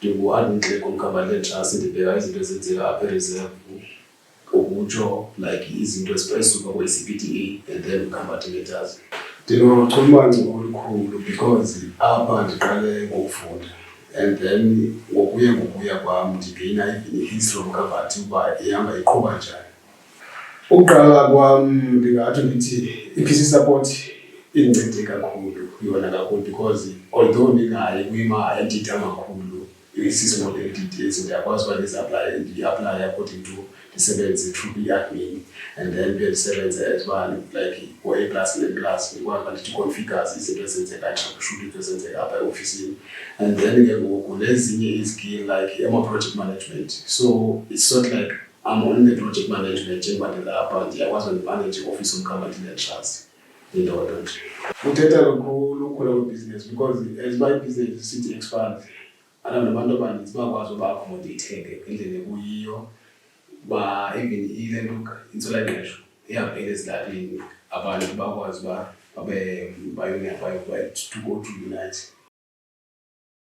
ndingu-admin kweMkhambathi Land Trust, ndibheka izinto ezenzeka apha ereserve, ukutsho like izinto ezisuka kwe-CPDA and then Mkhambathi matters. Ndinochulumanco olukhulu because apha ndiqale ngokufunda and then ngokuya kwam ndibhina even i-history Mkhambathi uba ihamba iqhuba njani. Ukuqala kwam ndingathi ndithi i-PC support indincede kakhulu yona kakhulu because although ndingayi kwima-entity amakhulu, i-small entities ndiyakwazi uba ndi-apply according to ndisebenze through i-admin and then ndisebenze as uba like ngo-A plus ne plus ndikwazi uba ndithi configures izinto ezenzeka troubleshoot into ezenzeka apha eofisini. And then ke ngoku nezinye iskill like ama-project management, so it's sort like I'm on the project management njengoba ndilapha ndiyakwazi ndimanage i-office Mkhambathi Land Trust into nje. Uthetha kakhulu ukukhula kwebhizinesi because as uba ibhizinesi sithi expand, nabantu abaninzi bakwazi uba accommodate ngendlela ekuyiyo, ba even ile nto intswelangqesho iyaphela ezilalini, abantu bakwazi uba to go to unite.